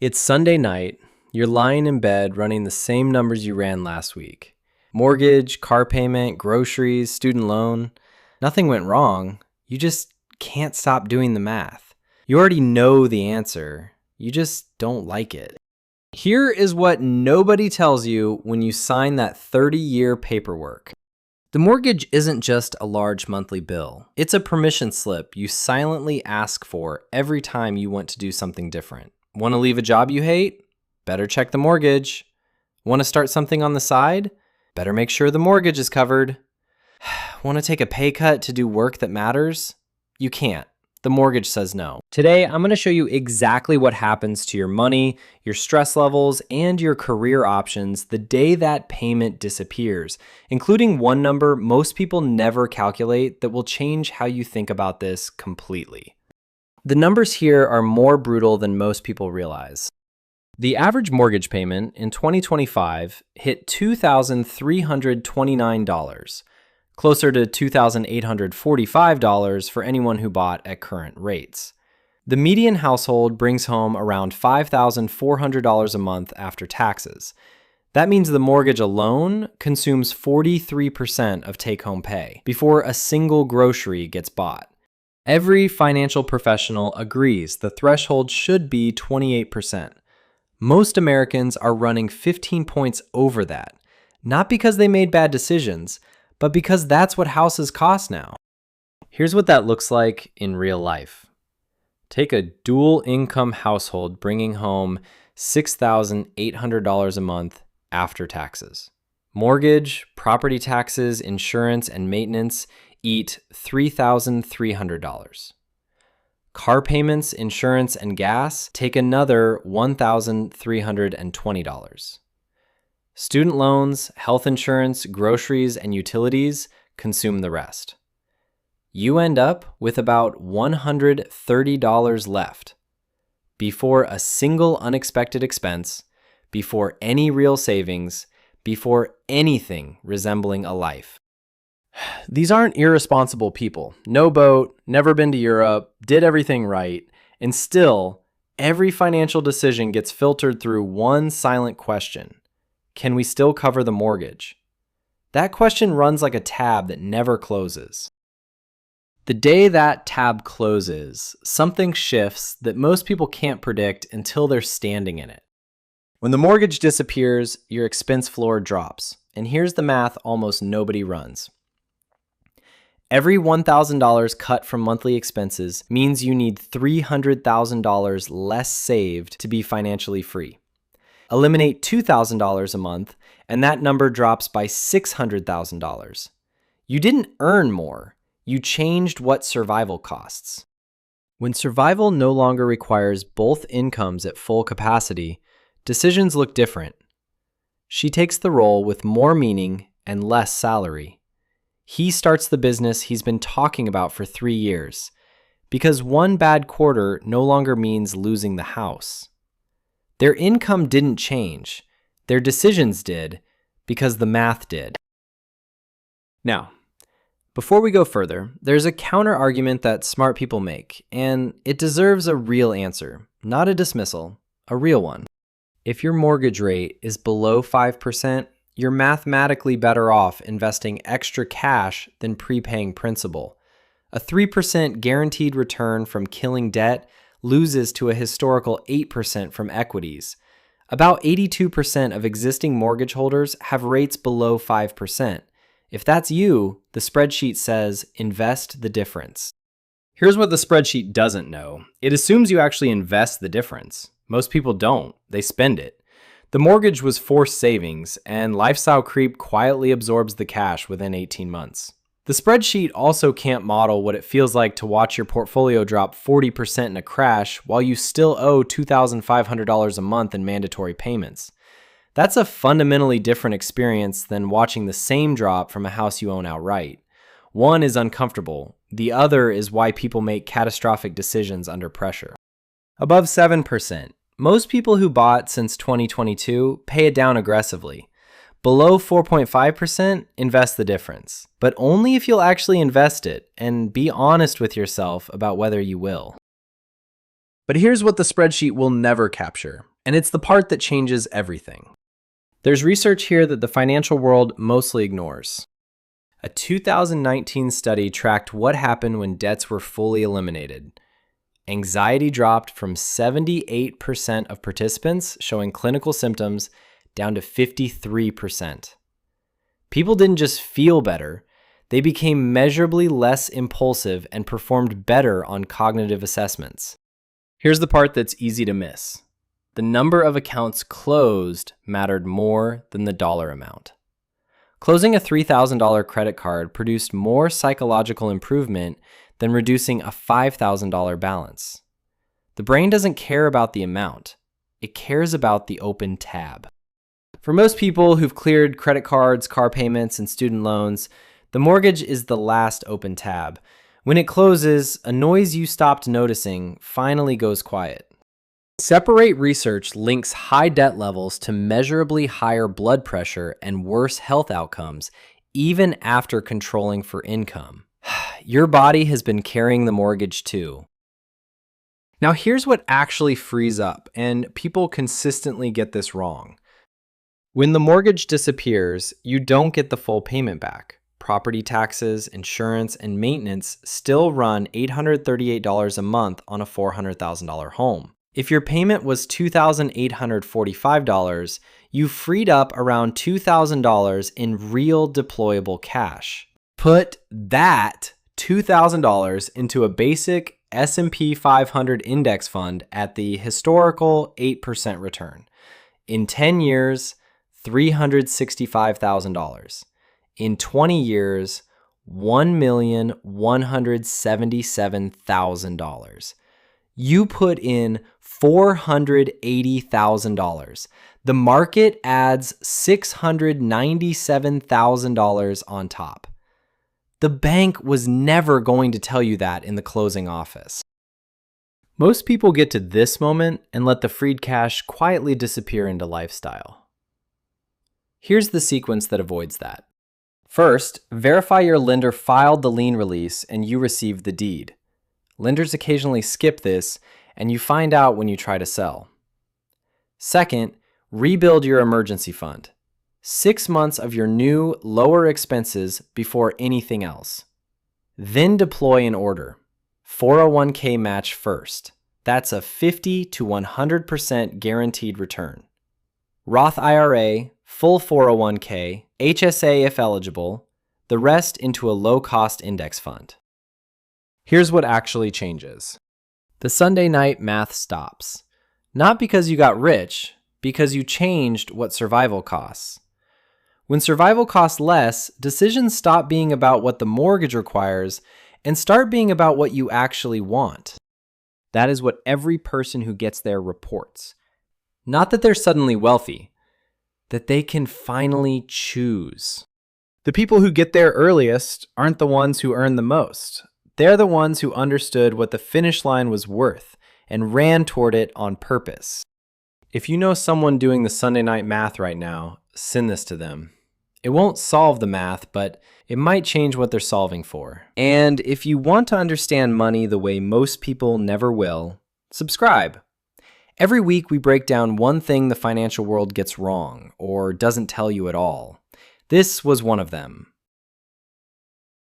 It's Sunday night. You're lying in bed running the same numbers you ran last week. Mortgage, car payment, groceries, student loan. Nothing went wrong. You just can't stop doing the math. You already know the answer. You just don't like it. Here is what nobody tells you when you sign that 30-year paperwork. The mortgage isn't just a large monthly bill. It's a permission slip you silently ask for every time you want to do something different. Want to leave a job you hate? Better check the mortgage. Want to start something on the side? Better make sure the mortgage is covered. Want to take a pay cut to do work that matters? You can't. The mortgage says no. Today, I'm going to show you exactly what happens to your money, your stress levels, and your career options the day that payment disappears, including one number most people never calculate that will change how you think about this completely. The numbers here are more brutal than most people realize. The average mortgage payment in 2025 hit $2,329, closer to $2,845 for anyone who bought at current rates. The median household brings home around $5,400 a month after taxes. That means the mortgage alone consumes 43% of take-home pay before a single grocery gets bought. Every financial professional agrees the threshold should be 28%. Most Americans are running 15 points over that, not because they made bad decisions, but because that's what houses cost now. Here's what that looks like in real life. Take a dual income household bringing home $6,800 a month after taxes. Mortgage, property taxes, insurance, and maintenance eat $3,300. Car payments, insurance, and gas take another $1,320. Student loans, health insurance, groceries, and utilities consume the rest. You end up with about $130 left before a single unexpected expense, before any real savings, before anything resembling a life. These aren't irresponsible people. No boat, never been to Europe, did everything right, and still, every financial decision gets filtered through one silent question. Can we still cover the mortgage? That question runs like a tab that never closes. The day that tab closes, something shifts that most people can't predict until they're standing in it. When the mortgage disappears, your expense floor drops. And here's the math almost nobody runs. Every $1,000 cut from monthly expenses means you need $300,000 less saved to be financially free. Eliminate $2,000 a month, and that number drops by $600,000. You didn't earn more. You changed what survival costs. When survival no longer requires both incomes at full capacity, decisions look different. She takes the role with more meaning and less salary. He starts the business he's been talking about for 3 years, because one bad quarter no longer means losing the house. Their income didn't change. Their decisions did, because the math did. Now, before we go further, there's a counter-argument that smart people make, and it deserves a real answer, not a dismissal, a real one. If your mortgage rate is below 5%, you're mathematically better off investing extra cash than prepaying principal. A 3% guaranteed return from killing debt loses to a historical 8% from equities. About 82% of existing mortgage holders have rates below 5%. If that's you, the spreadsheet says invest the difference. Here's what the spreadsheet doesn't know. It assumes you actually invest the difference. Most people don't. They spend it. The mortgage was forced savings, and lifestyle creep quietly absorbs the cash within 18 months. The spreadsheet also can't model what it feels like to watch your portfolio drop 40% in a crash while you still owe $2,500 a month in mandatory payments. That's a fundamentally different experience than watching the same drop from a house you own outright. One is uncomfortable. The other is why people make catastrophic decisions under pressure. Above 7%. Most people who bought since 2022 pay it down aggressively. Below 4.5%, invest the difference. But only if you'll actually invest it, and be honest with yourself about whether you will. But here's what the spreadsheet will never capture. And it's the part that changes everything. There's research here that the financial world mostly ignores. A 2019 study tracked what happened when debts were fully eliminated. Anxiety dropped from 78% of participants showing clinical symptoms down to 53%. People didn't just feel better, they became measurably less impulsive and performed better on cognitive assessments. Here's the part that's easy to miss. The number of accounts closed mattered more than the dollar amount. Closing a $3,000 credit card produced more psychological improvement than reducing a $5,000 balance. The brain doesn't care about the amount. It cares about the open tab. For most people who've cleared credit cards, car payments, and student loans, the mortgage is the last open tab. When it closes, a noise you stopped noticing finally goes quiet. Separate research links high debt levels to measurably higher blood pressure and worse health outcomes, even after controlling for income. Your body has been carrying the mortgage too. Now here's what actually frees up, and people consistently get this wrong. When the mortgage disappears, you don't get the full payment back. Property taxes, insurance, and maintenance still run $838 a month on a $400,000 home. If your payment was $2,845, you freed up around $2,000 in real deployable cash. Put that $2,000 into a basic S&P 500 index fund at the historical 8% return. In 10 years, $365,000. In 20 years, $1,177,000. You put in $480,000. The market adds $697,000 on top. The bank was never going to tell you that in the closing office. Most people get to this moment and let the freed cash quietly disappear into lifestyle. Here's the sequence that avoids that. First, verify your lender filed the lien release and you received the deed. Lenders occasionally skip this, and you find out when you try to sell. Second, rebuild your emergency fund. 6 months of your new, lower expenses before anything else. Then deploy an order. 401k match first. That's a 50 to 100% guaranteed return. Roth IRA, full 401k, HSA if eligible, the rest into a low-cost index fund. Here's what actually changes. The Sunday night math stops. Not because you got rich, because you changed what survival costs. When survival costs less, decisions stop being about what the mortgage requires and start being about what you actually want. That is what every person who gets there reports. Not that they're suddenly wealthy, that they can finally choose. The people who get there earliest aren't the ones who earn the most. They're the ones who understood what the finish line was worth and ran toward it on purpose. If you know someone doing the Sunday night math right now, send this to them. It won't solve the math, but it might change what they're solving for. And if you want to understand money the way most people never will, subscribe. Every week we break down one thing the financial world gets wrong or doesn't tell you at all. This was one of them.